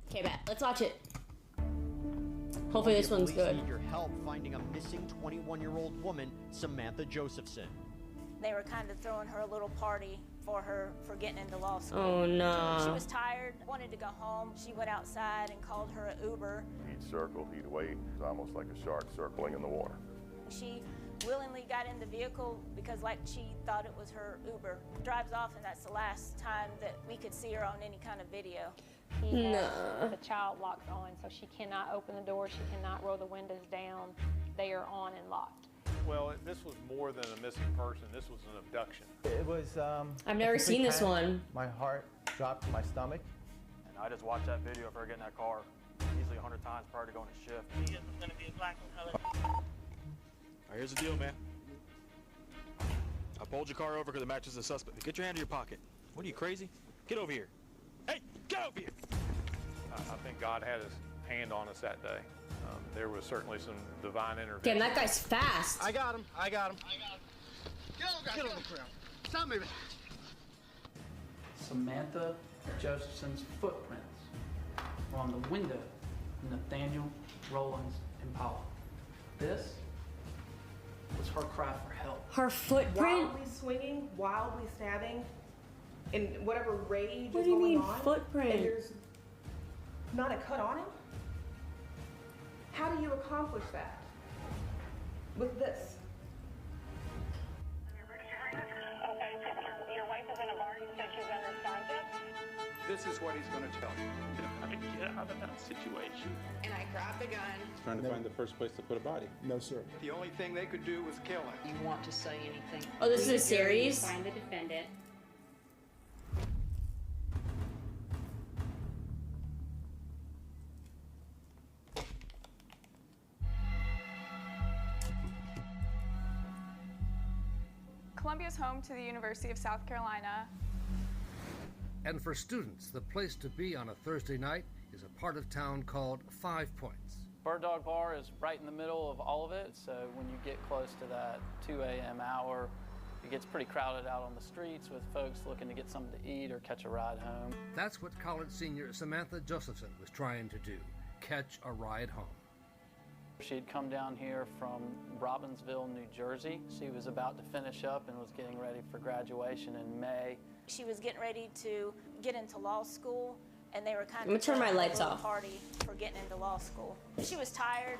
Okay, bet. Let's watch it. Hopefully this one's good. Need your help finding a missing 21-year-old woman, Samantha Josephson. They were kind of throwing her a little party for her for getting into law school. Oh no. She was tired, wanted to go home. She went outside and called her an Uber. He'd circle, he'd wait. It's almost like a shark circling in the water. She willingly got in the vehicle because like she thought it was her Uber. Drives off, and that's the last time that we could see her on any kind of video. He has the child locked on, so she cannot open the door, she cannot roll the windows down. They are on and locked. Well, this was more than a missing person. This was an abduction. It was, I've never seen this one. My heart dropped to my stomach. And I just watched that video of her getting in that car easily 100 times prior to going to shift. He is going to be a black color. All right, here's the deal, man. I pulled your car over because it matches the suspect. Get your hand in your pocket. What are you, crazy? Get over here. Hey, get over here! I think God had his hand on us that day. There was certainly some divine intervention. Damn, that guy's fast. I got him. I got him. Get on the ground. Stop moving. Samantha Josephson's footprints were on the window of Nathaniel Rollins Impala. This was her cry for help. Her footprint? Wildly swinging, wildly stabbing, in whatever rage What is do you going mean on. footprint? And there's not a cut on him? How do you accomplish that with this? Your wife is in a bar, you said she's unresponsive? This is what he's going to tell you. How to get out of that situation. And I grabbed the gun. Trying to find the first place to put a body. No, sir. The only thing they could do was kill him. You want to say anything? Oh, this is a series? Find the defendant. Columbia is home to the University of South Carolina. And for students, the place to be on a Thursday night is a part of town called 5 Points. Bird Dog Bar is right in the middle of all of it, so when you get close to that 2 a.m. hour, it gets pretty crowded out on the streets with folks looking to get something to eat or catch a ride home. That's what college senior Samantha Josephson was trying to do, catch a ride home. She had come down here from Robbinsville, New Jersey. She was about to finish up and was getting ready for graduation in May. She was getting ready to get into law school, and they were kind I'm gonna of turn my throwing her a lights little off. party for getting into law school. She was tired.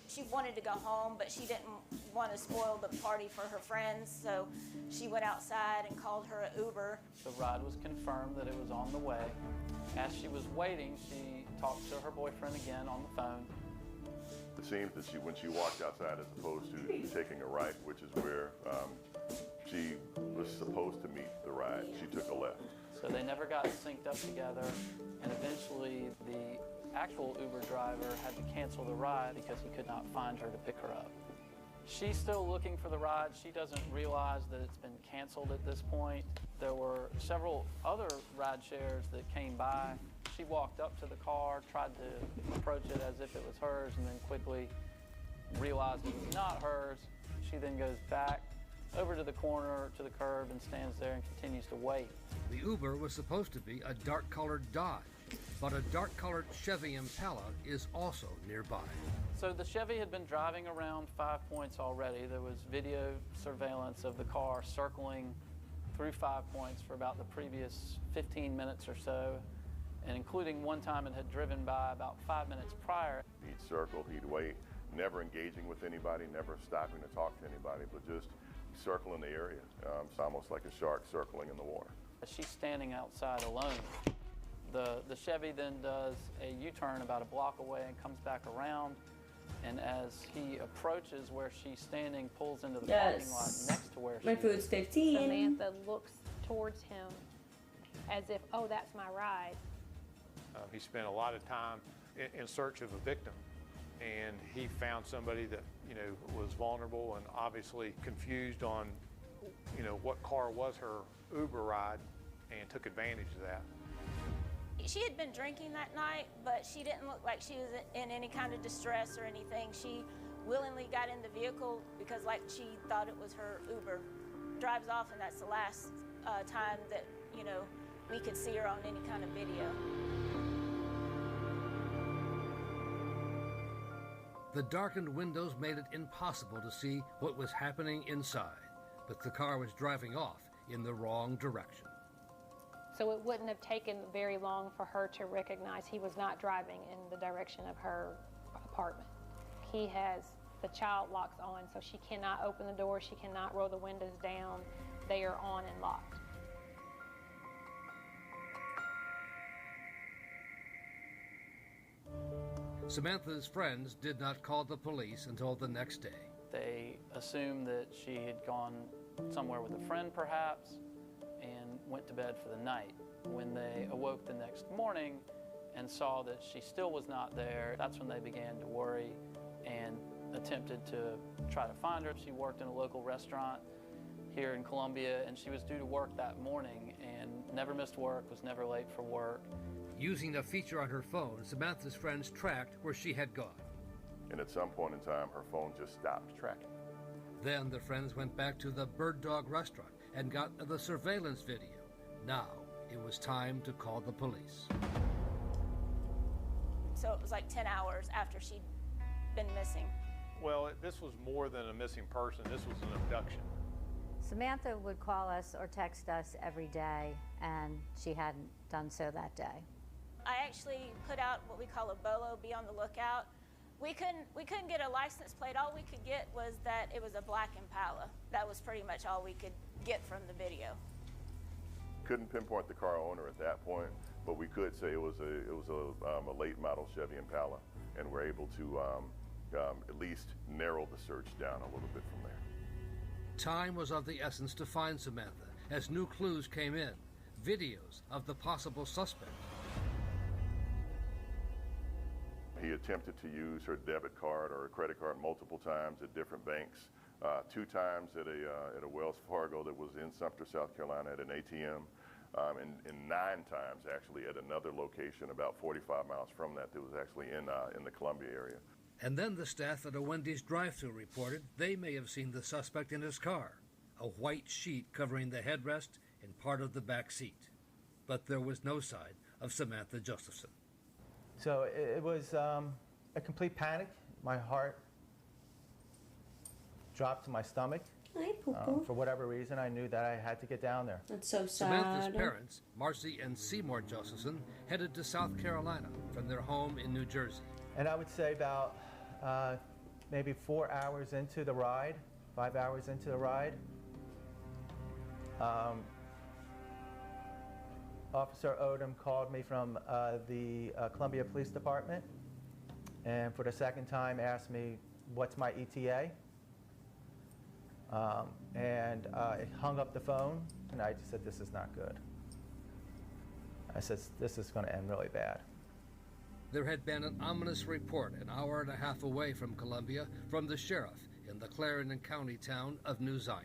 She wanted to go home, but she didn't want to spoil the party for her friends, so she went outside and called her an Uber. The ride was confirmed that it was on the way. As she was waiting, she talked to her boyfriend again on the phone. It seems that when she walked outside, as opposed to taking a right, which is where she was supposed to meet the ride, she took a left. So they never got synced up together, and eventually the actual Uber driver had to cancel the ride because he could not find her to pick her up. She's still looking for the ride. She doesn't realize that it's been canceled at this point. There were several other ride shares that came by. She walked up to the car, tried to approach it as if it was hers, and then quickly realized it was not hers. She then goes back over to the corner, to the curb, and stands there and continues to wait. The Uber was supposed to be a dark-colored Dodge, but a dark-colored Chevy Impala is also nearby. So the Chevy had been driving around 5 Points already. There was video surveillance of the car circling through 5 Points for about the previous 15 minutes or so, and including one time it had driven by about 5 minutes prior. He'd circle, he'd wait, never engaging with anybody, never stopping to talk to anybody, but just circling the area. It's almost like a shark circling in the water. She's standing outside alone. The Chevy then does a U-turn about a block away and comes back around, and as he approaches where she's standing, pulls into the parking lot next to where my food's 15. Samantha looks towards him as if, oh, that's my ride. He spent a lot of time in search of a victim, and he found somebody that, was vulnerable and obviously confused on, what car was her Uber ride, and took advantage of that. She had been drinking that night, but she didn't look like she was in any kind of distress or anything. She willingly got in the vehicle because like she thought it was her Uber. Drives off, and that's the last time that, we could see her on any kind of video. The darkened windows made it impossible to see what was happening inside, but the car was driving off in the wrong direction. So it wouldn't have taken very long for her to recognize he was not driving in the direction of her apartment. He has the child locks on, so she cannot open the door, she cannot roll the windows down. They are on and locked. Samantha's friends did not call the police until the next day. They assumed that she had gone somewhere with a friend perhaps and went to bed for the night. When they awoke the next morning and saw that she still was not there, that's when they began to worry and attempted to try to find her. She worked in a local restaurant here in Columbia, and she was due to work that morning and never missed work, was never late for work. Using a feature on her phone, Samantha's friends tracked where she had gone. And at some point in time, her phone just stopped tracking. Then the friends went back to the Bird Dog restaurant and got the surveillance video. Now it was time to call the police. So it was like 10 hours after she'd been missing. Well, this was more than a missing person. This was an abduction. Samantha would call us or text us every day, and she hadn't done so that day. I actually put out what we call a BOLO, be on the lookout. We couldn't get a license plate. All we could get was that it was a black Impala. That was pretty much all we could get from the video. Couldn't pinpoint the car owner at that point, but we could say it was a late model Chevy Impala, and we're able to at least narrow the search down a little bit from there. Time was of the essence to find Samantha as new clues came in, videos of the possible suspect. He attempted to use her debit card or a credit card multiple times at different banks. 2 times at a Wells Fargo that was in Sumter, South Carolina at an ATM, and 9 times actually at another location about 45 miles from that was actually in the Columbia area. And then the staff at a Wendy's drive-thru reported they may have seen the suspect in his car, a white sheet covering the headrest and part of the back seat. But there was no sign of Samantha Josephson. So it was a complete panic. My heart dropped to my stomach. Hi, Poo-Poo. For whatever reason, I knew that I had to get down there. That's so sad. Samantha's parents, Marcy and Seymour Josephson, headed to South Carolina from their home in New Jersey. And I would say about maybe 4 hours into the ride, 5 hours into the ride, Officer Odom called me from the Columbia Police Department, and for the second time asked me, what's my ETA? And I hung up the phone, and I just said, this is not good. I said, this is going to end really bad. There had been an ominous report an hour and a half away from Columbia from the sheriff in the Clarendon County town of New Zion.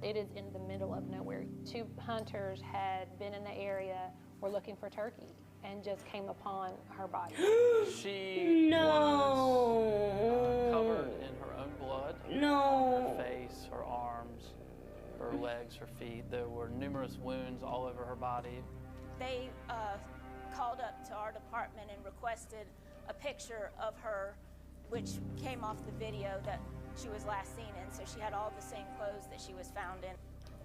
It is in the middle of nowhere. 2 hunters had been in the area, were looking for turkey, and just came upon her body. She was covered in her own blood. No. Her face, her arms, her legs, her feet. There were numerous wounds all over her body. They called up to our department and requested a picture of her, which came off the video that she was last seen in. So she had all the same clothes that she was found in.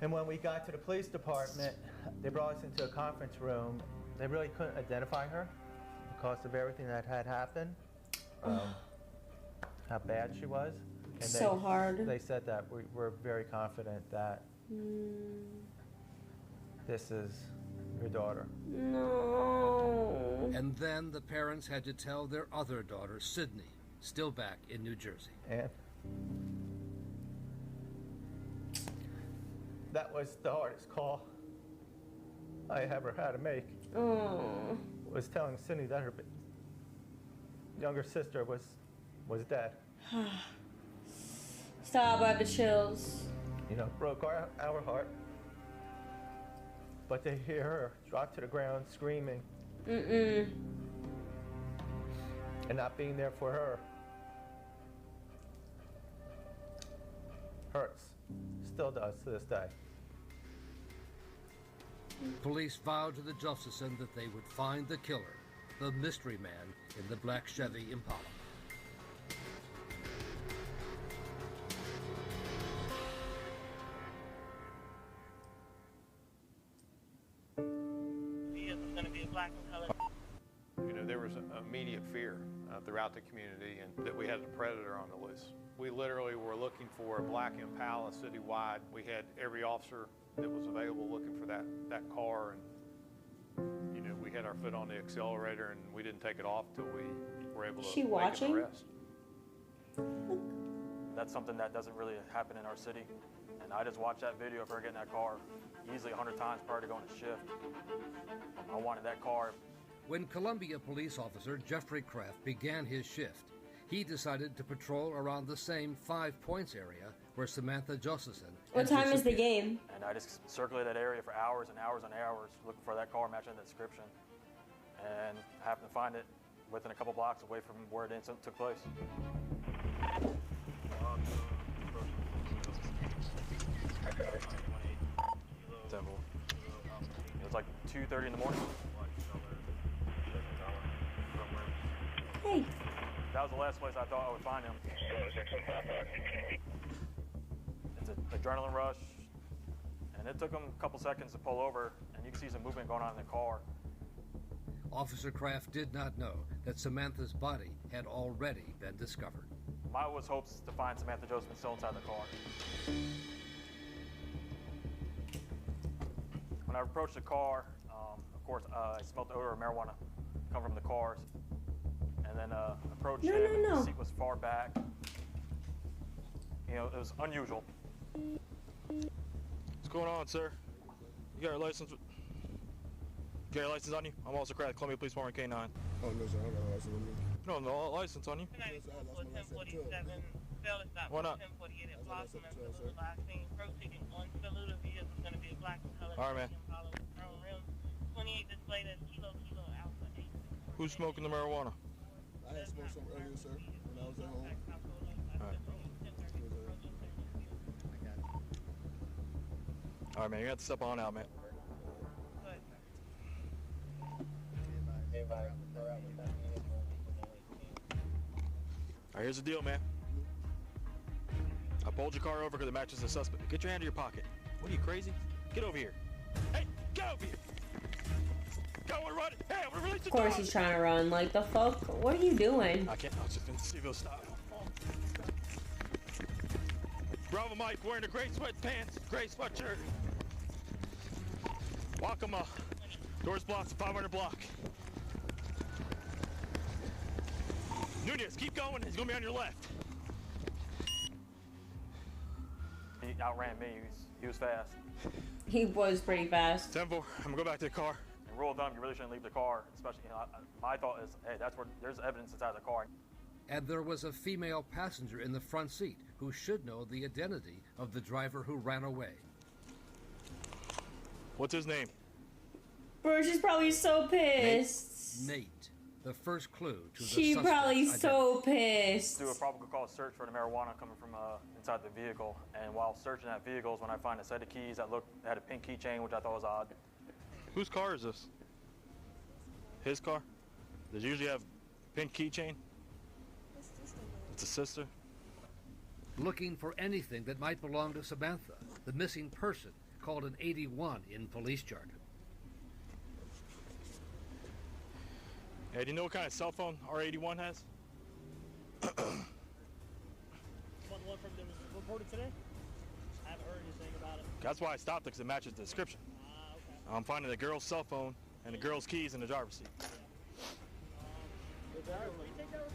And when we got to the police department, they brought us into a conference room. They really couldn't identify her because of everything that had happened, how bad she was. And So hard. They said that we're very confident that this is your daughter. No. And then the parents had to tell their other daughter, Sydney, still back in New Jersey. And that was the hardest call I ever had to make. Was telling Sydney that her younger sister was dead. Stop, I have the chills. You know, broke our heart. But to hear her drop to the ground screaming and not being there for her hurts. Still does to this day. Police vowed to the Josephson that they would find the killer, the mystery man in the black Chevy Impala. going to be a black and colored. You know, there was an immediate fear throughout the community and that we had a predator on the loose. We literally were looking for a black Impala citywide. We had every officer that was available looking for that car, and you know, we had our foot on the accelerator and we didn't take it off till we were able to make an arrest. That's something that doesn't really happen in our city. And I just watched that video of her getting that car easily 100 times prior to going to shift. I wanted that car. When Columbia police officer Jeffrey Kraft began his shift, he decided to patrol around the same 5 Points area where Samantha Josephson. What time is the game? And I just circulated that area for hours and hours and hours looking for that car matching the description. And I happened to find it within a couple blocks away from where the incident took place. Temple. It was like 2:30 in the morning. Hey. That was the last place I thought I would find him. It's an adrenaline rush, and it took him a couple seconds to pull over, and you can see some movement going on in the car. Officer Kraft did not know that Samantha's body had already been discovered. My was hopes to find Samantha Josephson still inside the car. When I approached the car, of course, I smelled the odor of marijuana come from the cars. And then approached him, and the seat was far back. You know, it was unusual. What's going on, sir? You got your license? You got your license on you? I'm also Kraft, Columbia Police Department K9. Oh, no, sir, I don't got a license on me. No, no license on you. Why not? All right, man. Who's smoking the marijuana? I had smoked some earlier, sir, when I was at home. All right. All right, man, you got to step on out, man. All right, here's the deal, man. I pulled your car over because it matches the suspect. Get your hand in your pocket. What are you, crazy? Get over here. Hey, get over here. Go, we're running. Hey, we're releasing the Of course dog. he's trying to run. Like, the fuck? What are you doing? I can't. I was just going to see if he'll stop. Bravo Mike wearing a gray sweatpants, gray sweatshirt. Wakama. Doors blocked, 500 block. Nunez, keep going. He's going to be on your left. He outran me. He was fast. He was pretty fast. 10-4. I'm going to go back to the car. In rule of thumb, you really shouldn't leave the car, especially, you know, my thought is, hey, that's where there's evidence inside the car. And there was a female passenger in the front seat who should know the identity of the driver who ran away. What's his name? Bro, she's probably so pissed. Nate, the first clue to the She suspect's probably identity. so pissed. Do a probable cause search for the marijuana coming from inside the vehicle, and while searching that vehicle is when I find a set of keys that had a pink keychain, which I thought was odd. Whose car is this? His car? Does it usually have pink keychain? It's a sister. Looking for anything that might belong to Samantha, the missing person called an 81 in police jargon. Hey, do you know what kind of cell phone our 81 has? The one from that was reported today? I haven't heard anything about it. That's why I stopped it, because it matches the description. Okay. I'm finding the girl's cell phone and the girl's keys in the driver's seat.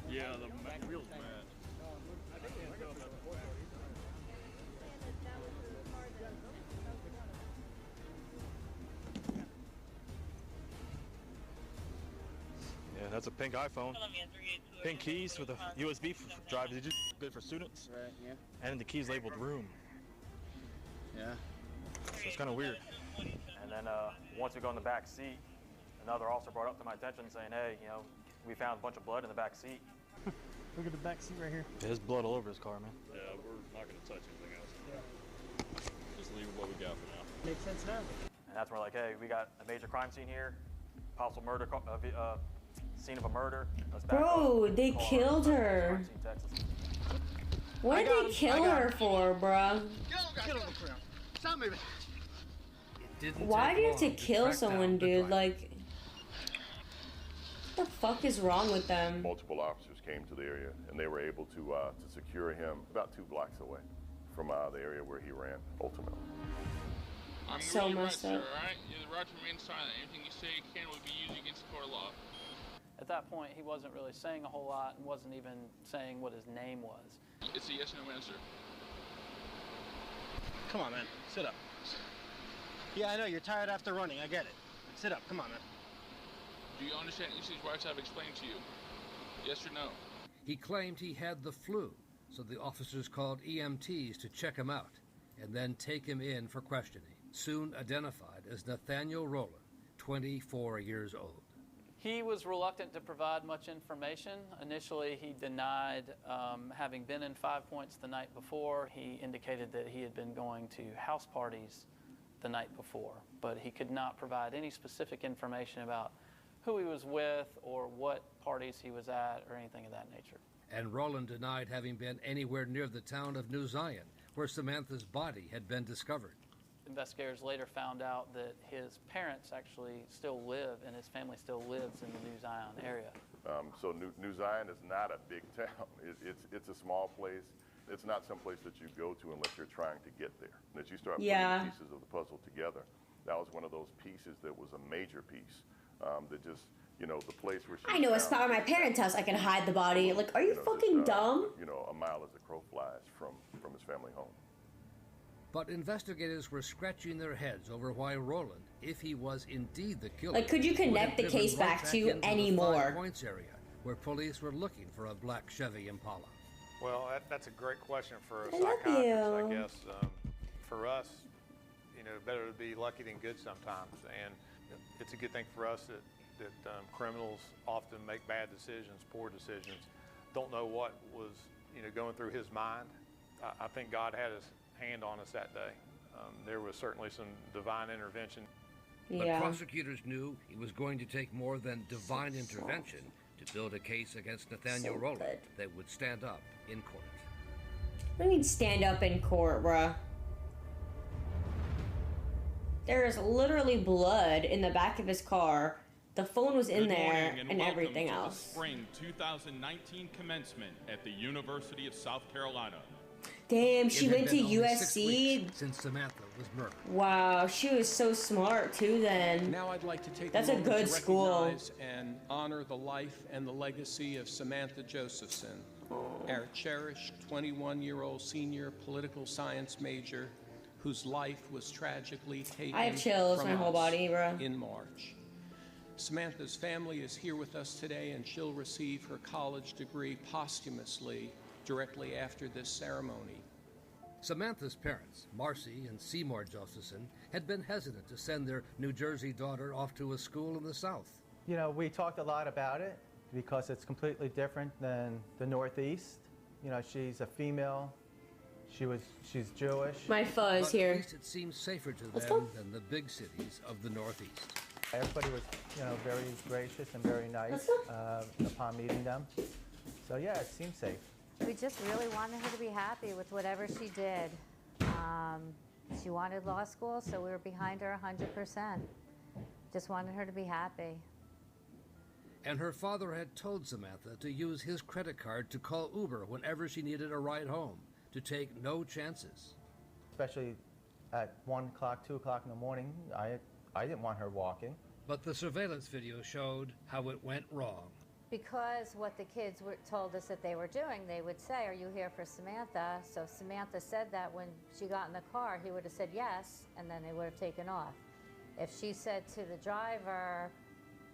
Yeah, the wheel's mad. Yeah, that's a pink iPhone. Pink keys with a USB drive. Is it good for students? Right, yeah. And the keys labeled room. Yeah. So it's kind of weird. And then once we go in the back seat, another officer brought up to my attention saying, hey, you know, we found a bunch of blood in the back seat. Look at the back seat right here. There's blood all over his car, man. Yeah, we're not going to touch anything else. Just leave what we got for now. Makes sense now. And that's when we're like, hey, we got a major crime scene here, possible murder, scene of a murder. Let's back Bro, up. they Call killed our her. crime scene, Texas. What did they kill her for, bruh? Get over here. Stop moving. Didn't Why take do you have long to kill track down someone, the dude? driver. Like, What the fuck is wrong with them? Multiple officers came to the area, and they were able to secure him about 2 blocks away from the area where he ran, ultimately. I'm So really messed right, up. sir, all right? You're the right to remain silent. Anything you say can will be used against the court of law. At that point, he wasn't really saying a whole lot and wasn't even saying what his name was. It's a yes or no answer. Come on, man. Sit up. Yeah, I know. You're tired after running. I get it. Sit up. Come on, man. Do you understand each of these rights I've explained to you? Yes or no? He claimed he had the flu, so the officers called EMTs to check him out and then take him in for questioning, soon identified as Nathaniel Rowland, 24 years old. He was reluctant to provide much information. Initially, he denied having been in 5 Points the night before. He indicated that he had been going to house parties the night before, but he could not provide any specific information about who he was with or what parties he was at or anything of that nature. And Rowland denied having been anywhere near the town of New Zion, where Samantha's body had been discovered. Investigators later found out that his parents actually still live and his family still lives in the New Zion area. So New Zion is not a big town. It's a small place. It's not some place that you go to unless you're trying to get there. As you start putting the pieces of the puzzle together, that was one of those pieces that was a major piece that just, you know, the place where she I know a spot where my parents' house I can hide the body. Like, are you fucking dumb? You know, a mile as the crow flies from his family home. But investigators were scratching their heads over why Rowland, if he was indeed the killer, Like, could you connect the case back to any more? 5 Points area, where police were looking for a black Chevy Impala. Well, that's a great question for a I love psychiatrist, I you. guess. For us, you know, better to be lucky than good sometimes. And it's a good thing for us that criminals often make bad decisions, poor decisions, don't know what was, you know, going through his mind. I think God had his hand on us that day. There was certainly some divine intervention. But prosecutors knew it was going to take more than divine intervention to build a case against Nathaniel Rowland that would stand up in court. What do you mean stand up in court, bruh? There is literally blood in the back of his car. The phone was in there and everything else. Spring 2019 commencement at the University of South Carolina. Damn, she went to only 6 USC. weeks since Samantha was murdered. Wow, she was so smart too then. Now I'd like to take That's a moment good to school. recognize and honor the life and the legacy of Samantha Josephson, our cherished 21-year-old senior political science major whose life was tragically taken I have chills from my whole us body, bro. in March. Samantha's family is here with us today, and she'll receive her college degree posthumously directly after this ceremony. Samantha's parents, Marcy and Seymour Josephson, had been hesitant to send their New Jersey daughter off to a school in the South. You know, we talked a lot about it because it's completely different than the Northeast. You know, she's a female. She's Jewish. My fuzz But here. At least it seems safer to Let's them go. than the big cities of the Northeast. Everybody was, you know, very gracious and very nice upon meeting them. So yeah, it seemed safe. We just really wanted her to be happy with whatever she did. She wanted law school, so we were behind her 100%. Just wanted her to be happy. And her father had told Samantha to use his credit card to call Uber whenever she needed a ride home, to take no chances. Especially at 1 o'clock, 2 o'clock in the morning, I didn't want her walking. But the surveillance video showed how it went wrong. Because what the kids told us that they were doing, they would say, "Are you here for Samantha?" So Samantha said that when she got in the car, he would have said yes, and then they would have taken off. If she said to the driver,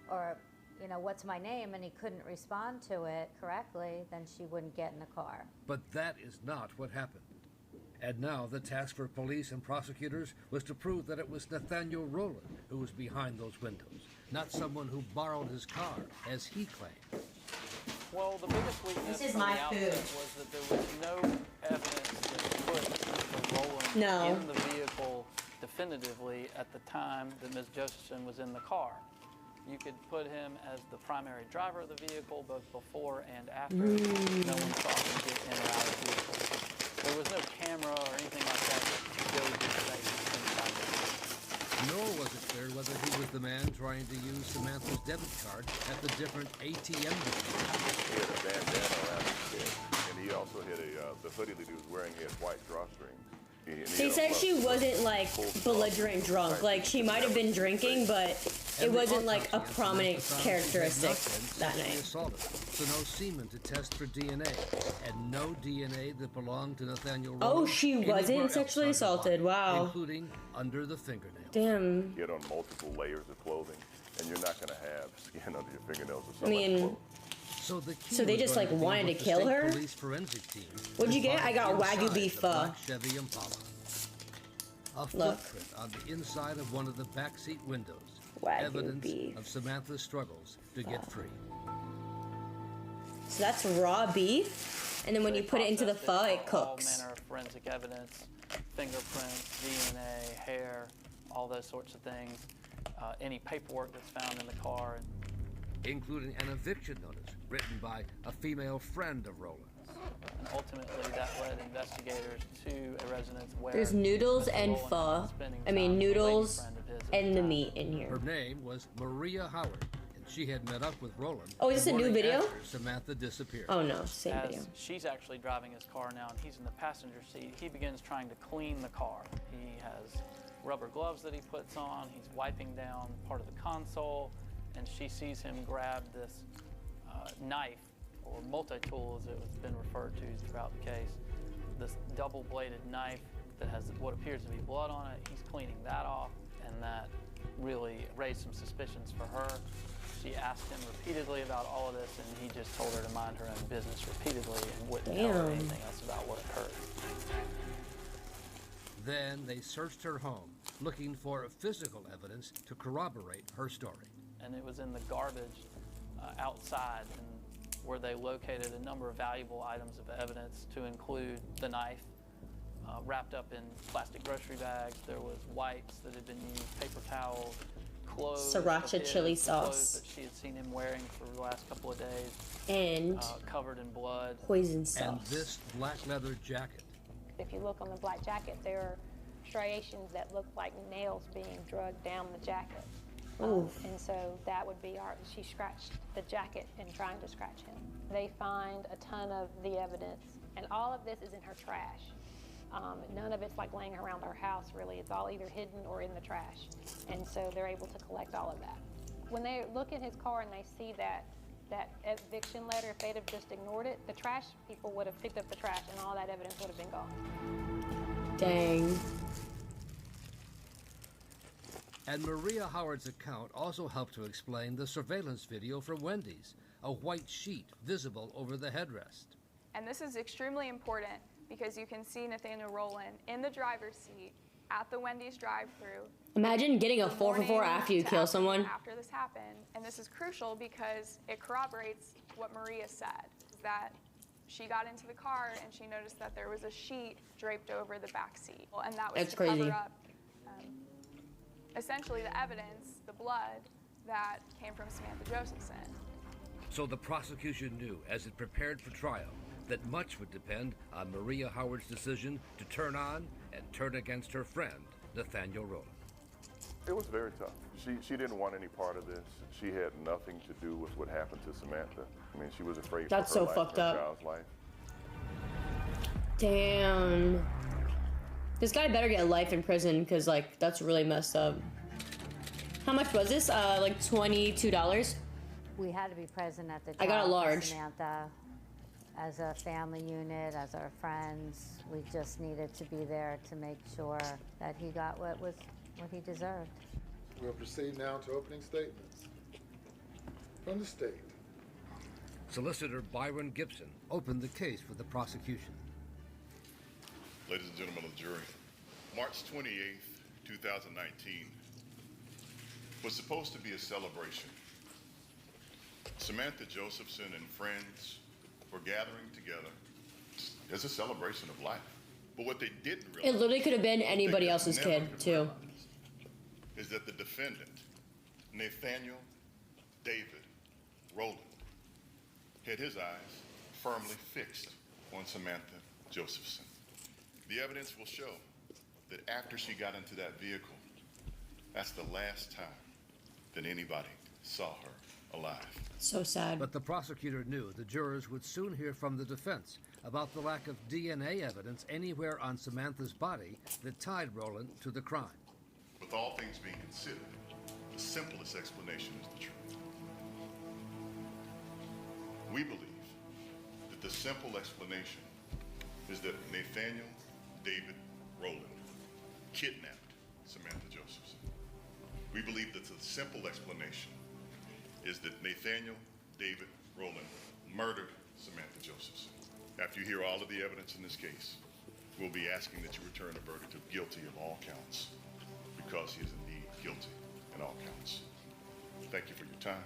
or, you know, "What's my name?" and he couldn't respond to it correctly, then she wouldn't get in the car. But that is not what happened. And now the task for police and prosecutors was to prove that it was Nathaniel Rowland who was behind those windows, not someone who borrowed his car, as he claimed. Well, the biggest weakness This is from my the outset food. was that there was no evidence that put Mr. Rowland in the vehicle definitively at the time that Ms. Josephson was in the car. You could put him as the primary driver of the vehicle, both before and after. No one saw him get in or out of the vehicle. There was no camera or anything like that that showed his face inside the vehicle. Nor was it clear whether he was with the man trying to use Samantha's debit card at the different ATM machines. He had a bandana around his head, and he also had the hoodie that he was wearing, he had white drawstrings. They said she wasn't like belligerent drunk. Like she might have been drinking, but it wasn't like a prominent characteristic that night. Assaulted, so no semen to test for DNA, and no DNA that belonged to Nathaniel Rowland. Oh, she wasn't sexually assaulted. Wow. Including under the fingernail. Damn. He had on multiple layers of clothing, and you're not going to have skin under your fingernails or I something. mean, so they just like wanted to kill her? What'd you get? I got Wagyu beef pho. Chevy Impala. A footprint on the inside of one of the backseat windows. Evidence of Samantha's struggles to get free. So that's raw beef, and then when you put it into the pho, it cooks. All manner of forensic evidence, fingerprints, DNA, hair, all those sorts of things. Any paperwork that's found in the car. Including an eviction notice written by a female friend of Rowland's. And ultimately that led investigators to a residence where there's noodles and pho. I mean noodles and the meat in here. Her name was Maria Howard, and she had met up with Rowland. Oh, is this a new video? Samantha disappeared. Oh no, same video. She's actually driving his car now, and he's in the passenger seat. He begins trying to clean the car. He has rubber gloves that he puts on. He's wiping down part of the console. And she sees him grab this knife, or multi-tool as it has been referred to throughout the case, this double-bladed knife that has what appears to be blood on it. He's cleaning that off, and that really raised some suspicions for her. She asked him repeatedly about all of this, and he just told her to mind her own business repeatedly and wouldn't tell her anything else about what occurred. Then they searched her home, looking for physical evidence to corroborate her story. And it was in the garbage outside, and where they located a number of valuable items of evidence, to include the knife wrapped up in plastic grocery bags. There was wipes that had been used, paper towels, clothes, Sriracha chili sauce, clothes that she had seen him wearing for the last couple of days, and covered in blood, poison sauce, and this black leather jacket. If you look on the black jacket, there are striations that look like nails being drugged down the jacket. And so that would be she scratched the jacket in trying to scratch him. They find a ton of the evidence, and all of this is in her trash. None of it's like laying around her house, really. It's all either hidden or in the trash. And so they're able to collect all of that. When they look in his car and they see that eviction letter, if they'd have just ignored it, the trash people would have picked up the trash and all that evidence would have been gone. Dang. And Maria Howard's account also helped to explain the surveillance video from Wendy's, a white sheet visible over the headrest. And this is extremely important because you can see Nathaniel Rowland in the driver's seat at the Wendy's drive-thru. Imagine getting a 4-for-4 after you kill someone. After this happened, and this is crucial because it corroborates what Maria said, that she got into the car and she noticed that there was a sheet draped over the back seat, and that was cover up essentially the evidence, the blood that came from Samantha Josephson. So the prosecution knew, as it prepared for trial, that much would depend on Maria Howard's decision to turn on and turn against her friend, Nathaniel Rowland. It was very tough. She didn't want any part of this. She had nothing to do with what happened to Samantha. I mean, she was afraid for her life, her child's life. Damn. This guy better get life in prison, because, like, that's really messed up. How much was this? Like $22? We had to be present at the trial. I got a large. Samantha, as a family unit, as our friends, we just needed to be there to make sure that he got what he deserved. We'll proceed now to opening statements from the state. Solicitor Byron Gibson opened the case for the prosecution. Ladies and gentlemen of the jury, March 28th, 2019 was supposed to be a celebration. Samantha Josephson and friends were gathering together as a celebration of life. But what they didn't realize— it literally could have been anybody else's kid, too. —is that the defendant, Nathaniel David Rowland, had his eyes firmly fixed on Samantha Josephson. The evidence will show that after she got into that vehicle, that's the last time than anybody saw her alive. So sad. But the prosecutor knew the jurors would soon hear from the defense about the lack of DNA evidence anywhere on Samantha's body that tied Roland to the crime. With all things being considered, the simplest explanation is the truth. We believe that the simple explanation is that Nathaniel David Roland kidnapped Samantha Josephson. We believe that the simple explanation is that Nathaniel David Roland murdered Samantha Josephson. After you hear all of the evidence in this case, we'll be asking that you return a verdict of guilty of all counts, because he is indeed guilty in all counts. Thank you for your time.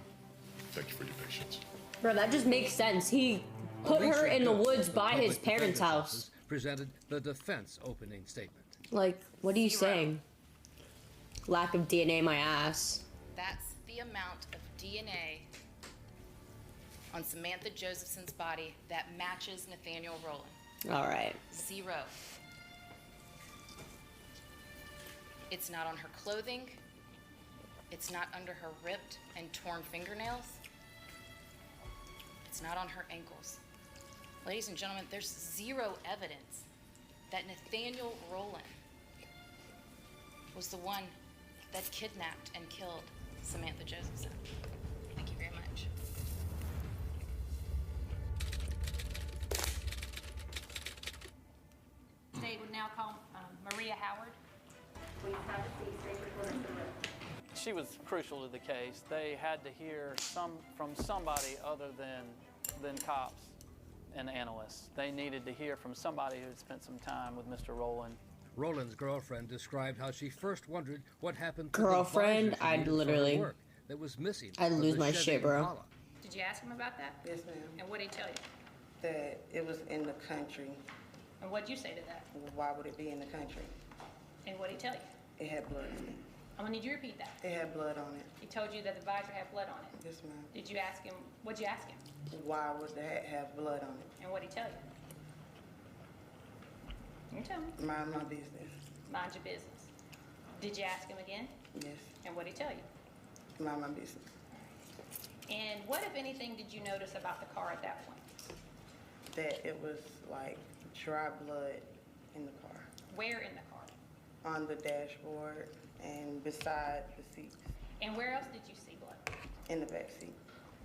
Thank you for your patience. Bro, that just makes sense. He put her in the woods by his parents' house. Presented the defense opening statement. Like, what are you saying? Lack of DNA, my ass. That's the amount of DNA on Samantha Josephson's body that matches Nathaniel Roland. All right. 0. It's not on her clothing. It's not under her ripped and torn fingernails. It's not on her ankles. Ladies and gentlemen, there's 0 evidence that Nathaniel Roland was the one that kidnapped and killed Samantha Josephson. Thank you very much. They would now call Maria Howard. Please have a seat. Stay recorded for the record. She was crucial to the case. They had to hear from somebody other than cops and analysts. They needed to hear from somebody who had spent some time with Mr. Roland. Roland's girlfriend described how she first wondered what happened to Girlfriend, the I'd literally, work that was missing. I'd lose my shit, bro. Impala. Did you ask him about that? Yes, ma'am. And what did he tell you? That it was in the country. And what did you say to that? Why would it be in the country? And what did he tell you? It had blood on it. I'm gonna need you to repeat that. It had blood on it. He told you that the visor had blood on it. Yes, ma'am. Did you ask him? What'd you ask him? Why would that have blood on it? And what did he tell you? You tell me. Mind my business. Mind your business. Did you ask him again? Yes. And what did he tell you? Mind my business. And what, if anything, did you notice about the car at that point? That it was like dry blood in the car. Where in the car? On the dashboard and beside the seats. And where else did you see blood? In the back seat.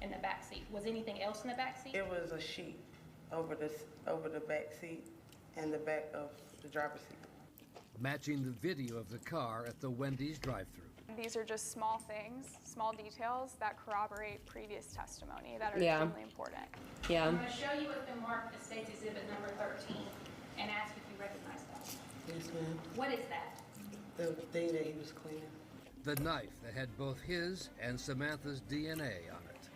In the back seat. Was anything else in the back seat? It was a sheet over the back seat and the back of the driver's seat. Matching the video of the car at the Wendy's drive-thru. These are just small things, small details that corroborate previous testimony that are Yeah. extremely important. Yeah. I'm going to show you what's been marked as State's Exhibit number 13 and ask if you recognize that. Yes, ma'am. What is that? The thing that he was cleaning. The knife that had both his and Samantha's DNA on it.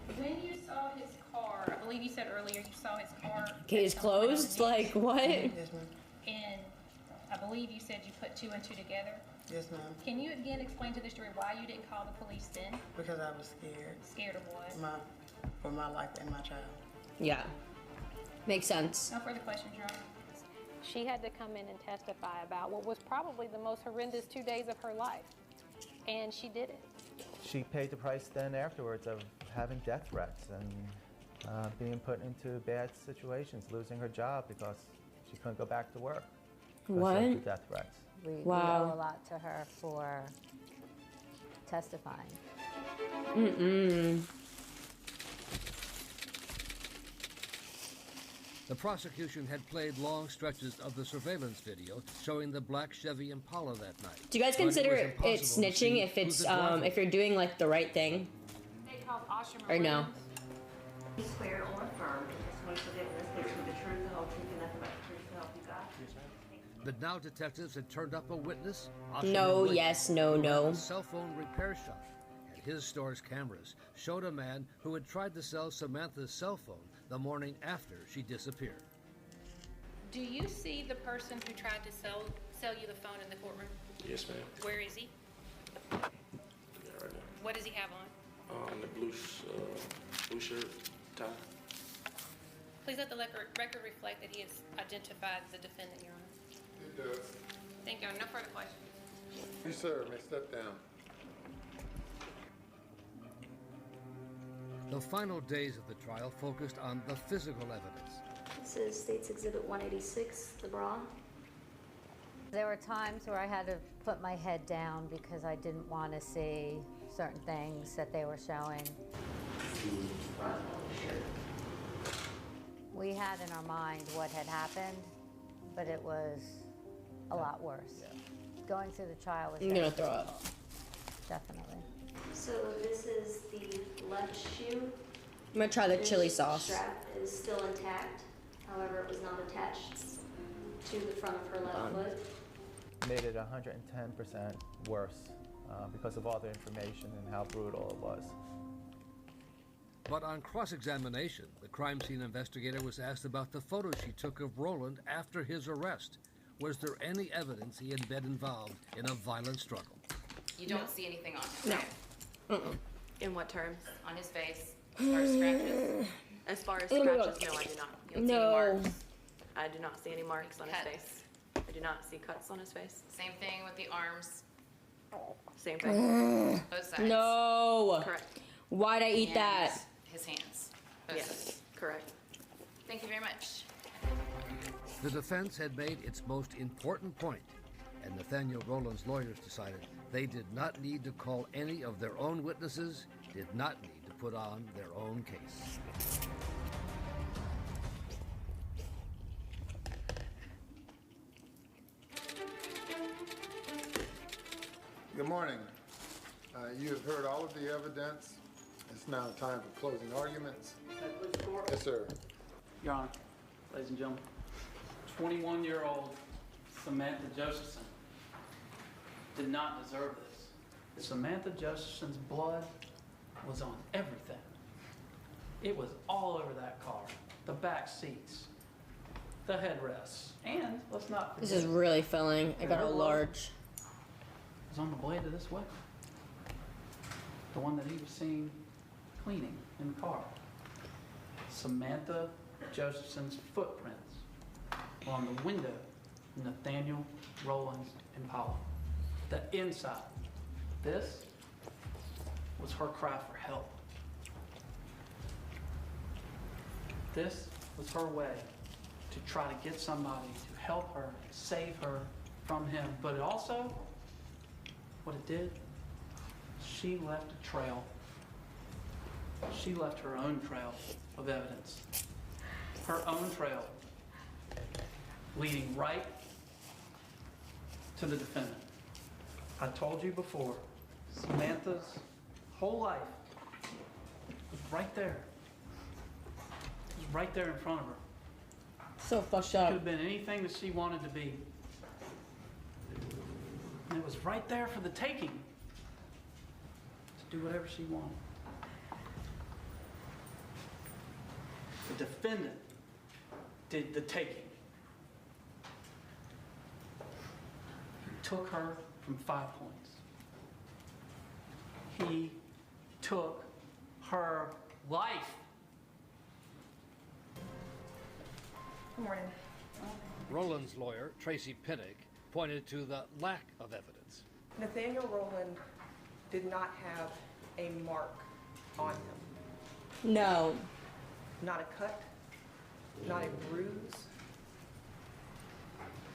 And when you saw his car, I believe you said earlier you saw his car. Case closed? Like, what? Yes, ma'am. And I believe you said you put 2 and 2 together. Yes, ma'am. Can you again explain to the jury why you didn't call the police then? Because I was scared. Scared of what? For my life and my child. Yeah. Makes sense. No further questions, Your Honor. She had to come in and testify about what was probably the most horrendous 2 days of her life. And she did it. She paid the price then afterwards of having death threats and being put into bad situations, losing her job because she couldn't go back to work. What? Because of the death threats. We Wow. owe a lot to her for testifying. Mm-mm. The prosecution had played long stretches of the surveillance video showing the black Chevy Impala that night. Do you guys But consider was it impossible to snitching see if who it's the driver if you're doing like the right thing? They called Oshima Or no? You swear or affirm that this one for this picture with the truth, the whole truth, and nothing but the truth to help you God? But now detectives had turned up a witness. No, Williams, yes, no, who no. ran a cell phone repair shop, and his store's cameras showed a man who had tried to sell Samantha's cell phone the morning after she disappeared. Do you see the person who tried to sell you the phone in the courtroom? Yes, ma'am. Where is he? Yeah, right now. What does he have on? The blue shirt, tie. Please let the record reflect that he has identified the defendant, Your Honor. It does. Thank you, Your Honor. No further questions. You, sir, may step down. The final days of the trial focused on the physical evidence. This is State's Exhibit 186, the bra. There were times where I had to put my head down because I didn't want to see certain things that they were showing. We had in our mind what had happened, but it was a lot worse. Going through the trial was I'm gonna throw up. Definitely. So this is the left shoe. I'm gonna try the This chili sauce. strap is still intact. However, it was not attached to the front of her left foot. Made it 110% worse because of all the information and how brutal it was. But on cross-examination, the crime scene investigator was asked about the photo she took of Roland after his arrest. Was there any evidence he had been involved in a violent struggle? You don't see anything on him. No. In what terms? On his face, as far as scratches. As far as Oh my scratches, God. no, I do not. You don't see any marks. I do not see any marks on his Cuts. face. I do not see cuts on his face. Same thing with the arms. Same thing. Both sides. No. Correct. Why'd I eat And that? his hands. Both Yes, sides. correct. Thank you very much. The defense had made its most important point, and Nathaniel Rowland's lawyers decided they did not need to call any of their own witnesses, did not need to put on their own case. Good morning. You have heard all of the evidence. It's now time for closing arguments. Yes, sir. Your Honor, ladies and gentlemen, 21-year-old Samantha Josephson did not deserve this. Samantha Josephson's blood was on everything. It was all over that car, the back seats, the headrests, and let's not forget, This is really filling. I got a large. was on the blade of this weapon. The one that he was seen cleaning in the car. Samantha Josephson's footprints were on the window of Nathaniel Rowland's Impala. The inside. This was her cry for help. This was her way to try to get somebody to help her, save her from him. But it also, what it did, she left a trail. She left her own trail of evidence. Her own trail leading right to the defendant. I told you before, Samantha's whole life was right there. It was right there in front of her. So fucked She up. could have been anything that she wanted to be. And it was right there for the taking. To do whatever she wanted. The defendant did the taking. He took her from 5 points. He took her life. Good morning. Rowland's lawyer, Tracy Pinnock, pointed to the lack of evidence. Nathaniel Rowland did not have a mark on him. No. Not a cut, not a bruise.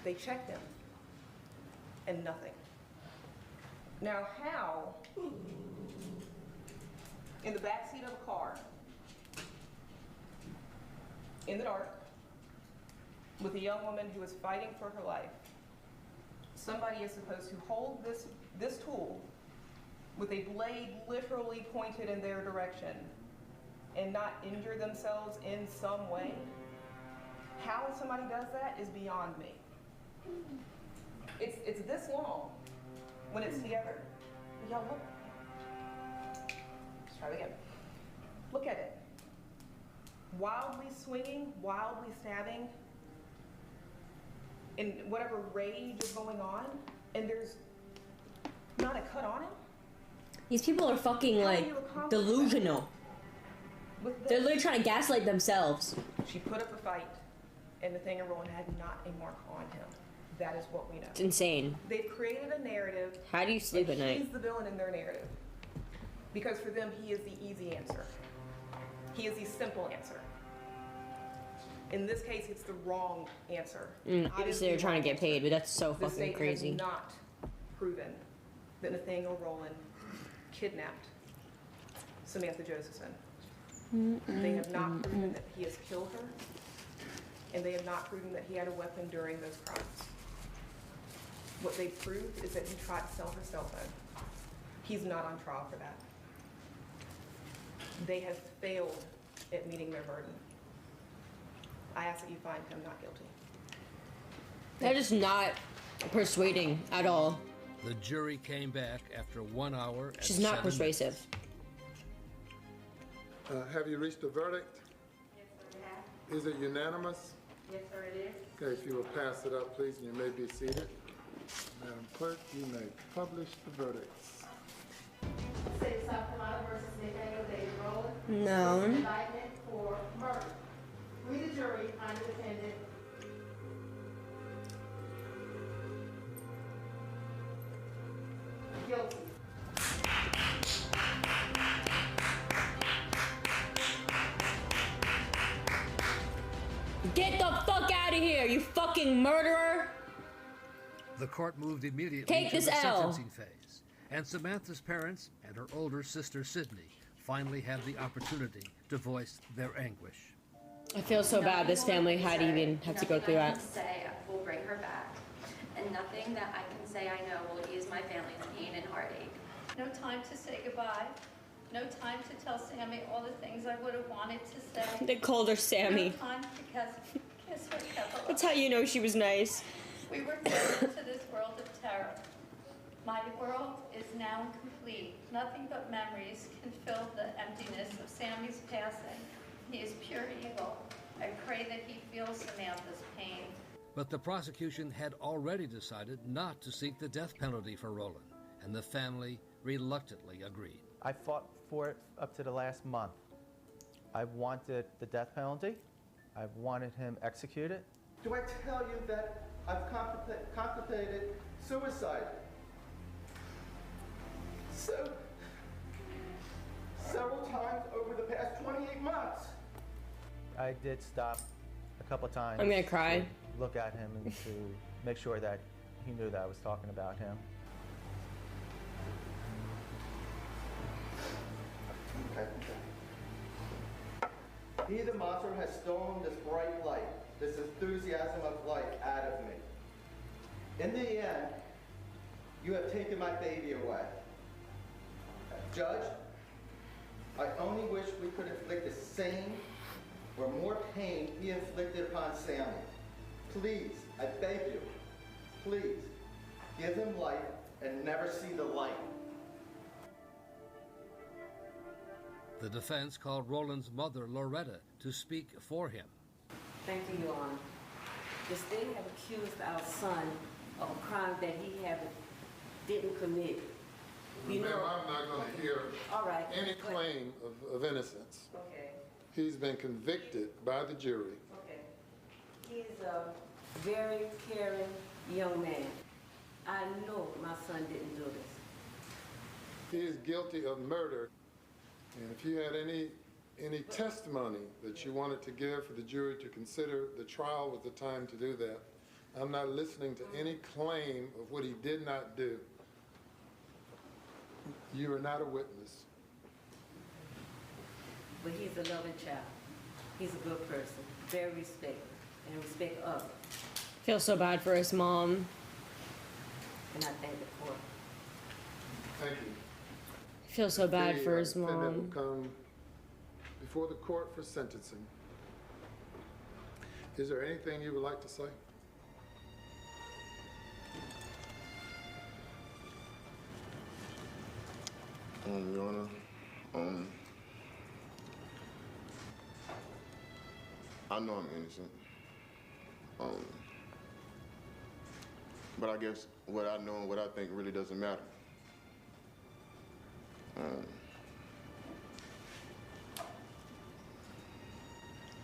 They checked him, and nothing. Now, how, in the backseat of a car, in the dark, with a young woman who is fighting for her life, somebody is supposed to hold this tool with a blade literally pointed in their direction and not injure themselves in some way? How somebody does that is beyond me. It's this long when it's together. But y'all look. Let's try it again. Look at it. Wildly swinging, wildly stabbing, in whatever rage is going on, and there's not a cut on it. These people are fucking like delusional. They're literally trying to gaslight themselves. She put up a fight, and Nathaniel Rowland had not a mark on him. That is what we know. It's insane. They've created a narrative. How do you sleep at night? He's the villain in their narrative. Because for them, he is the easy answer. He is the simple answer. In this case, it's the wrong answer. Obviously, they're trying to get paid, but that's so The fucking state crazy. has not proven that Nathaniel Rowland kidnapped Samantha Josephson. They have not proven that he has killed her, and they have not proven that he had a weapon during those crimes. What they proved is that he tried to sell her cell phone. He's not on trial for that. They have failed at meeting their burden. I ask that you find him not guilty. They're just not persuading at all. The jury came back after 1 hour and She's not 7 persuasive. minutes. Have you reached a verdict? Yes, sir, we have. Is it unanimous? Yes, sir, it is. Okay, if you will pass it up, please, and you may be seated. Madam Clerk, you may publish the verdicts. State of South Carolina versus Nathaniel David Rowland. No. Indictment for murder. We, the jury, find the defendant guilty. Get the fuck out of here, you fucking murderer! The court moved immediately Take to this the L. sentencing phase, and Samantha's parents and her older sister Sydney finally had the opportunity to voice their anguish. I feel so bad this family had even had to go through that. Nothing I can say will bring her back, and nothing that I can say I know will ease my family's pain and heartache. No time to say goodbye. No time to tell Sammy all the things I would have wanted to say. They called her Sammy. No time to kiss her Kevin. That's how you know she was nice. We were thrown into this world of terror. My world is now complete. Nothing but memories can fill the emptiness of Sammy's passing. He is pure evil. I pray that he feels Samantha's pain. But the prosecution had already decided not to seek the death penalty for Rowland, and the family reluctantly agreed. I fought for it up to the last month. I wanted the death penalty. I wanted him executed. Do I tell you that I've contemplated suicide? Several times over the past 28 months. I did stop a couple times. I'm gonna cry. To look at him and to make sure that he knew that I was talking about him. He, the monster, has stolen this bright light, this enthusiasm of life out of me. In the end, you have taken my baby away. Judge, I only wish we could inflict the same or more pain he inflicted upon Sammy. Please, I beg you, please, give him life and never see the light. The defense called Rowland's mother, Loretta, to speak for him. Thank you, Your Honor. The state have accused our son of a crime that he didn't commit. Ma'am, I'm not going to hear any but- claim of innocence. Okay, He's been convicted by the jury. okay. He's a very caring young man. I know my son didn't do this. He is guilty of murder. And if you had any testimony that you wanted to give for the jury to consider, the trial was the time to do that. I'm not listening to any claim of what he did not do. You are not a witness. But he's a loving child. He's a good person, very respectful, and respect others. Feel so bad for his mom. And I thank the court. Thank you. Feel so bad for his defendant mom. will come before the court for sentencing. Is there anything you would like to say? Your Honor, I know I'm innocent. But I guess what I know and what I think really doesn't matter.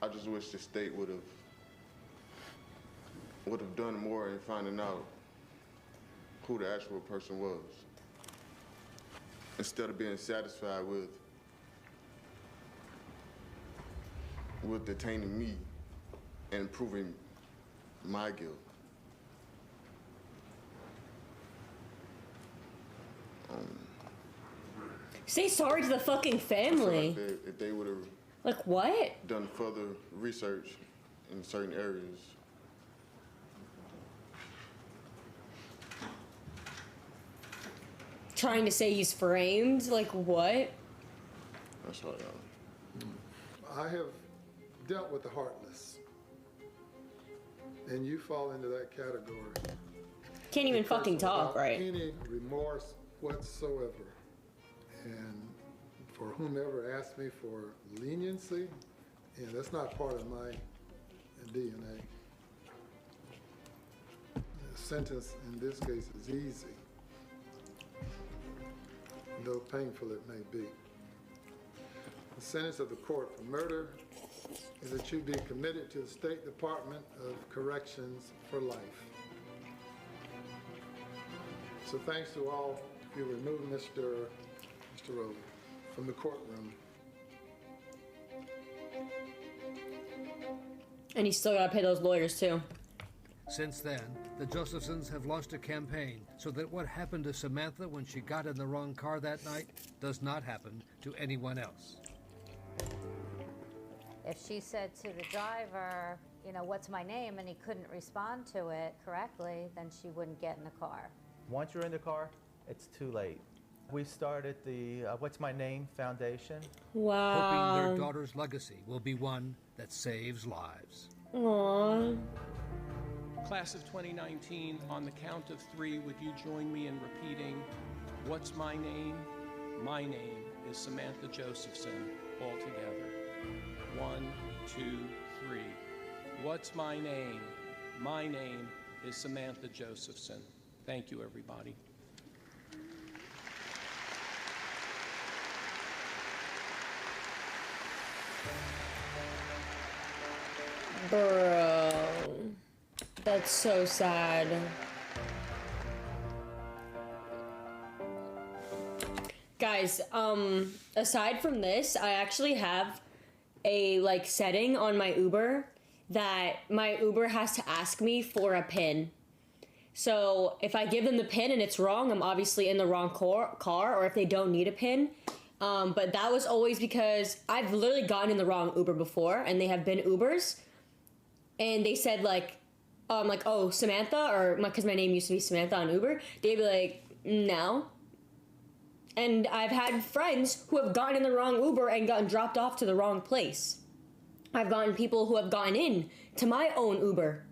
I just wish the state would have would have done more in finding out who the actual person was, instead of being satisfied with detaining me and proving my guilt. Say sorry to the fucking I family. feel like if they would have Like what? done further research in certain areas, Trying to say he's framed? Like what? that's what I have dealt with the heartless, and you fall into that category. Can't even A person fucking talk, without right? Any remorse whatsoever, and for whomever asked me for leniency, yeah, that's not part of my DNA. The sentence in this case is easy, though painful it may be. The sentence of the court for murder is that you be committed to the State Department of Corrections for life. So thanks to all, if you remove Mr. Rowley from the courtroom. And he's still gotta pay those lawyers too. Since then, the Josephsons have launched a campaign so that what happened to Samantha when she got in the wrong car that night does not happen to anyone else. If she said to the driver, you know, what's my name, and he couldn't respond to it correctly, then she wouldn't get in the car. Once you're in the car, it's too late. We started the What's My Name Foundation. Wow. Hoping their daughter's legacy will be one that saves lives. Aww. Class of 2019, on the count of 3, would you join me in repeating, what's my name? My name is Samantha Josephson, all together. 1, 2, 3. What's my name? My name is Samantha Josephson. Thank you, everybody. Bro. That's so sad. Guys, aside from this, I actually have a like setting on my Uber that my Uber has to ask me for a PIN. So if I give them the PIN and it's wrong, I'm obviously in the wrong car, or if they don't need a PIN. But that was always because I've literally gotten in the wrong Uber before, and they have been Ubers, and they said like, oh, Samantha, or because my name used to be Samantha on Uber, they'd be like, no. And I've had friends who have gotten in the wrong Uber and gotten dropped off to the wrong place. I've gotten people who have gotten in to my own Uber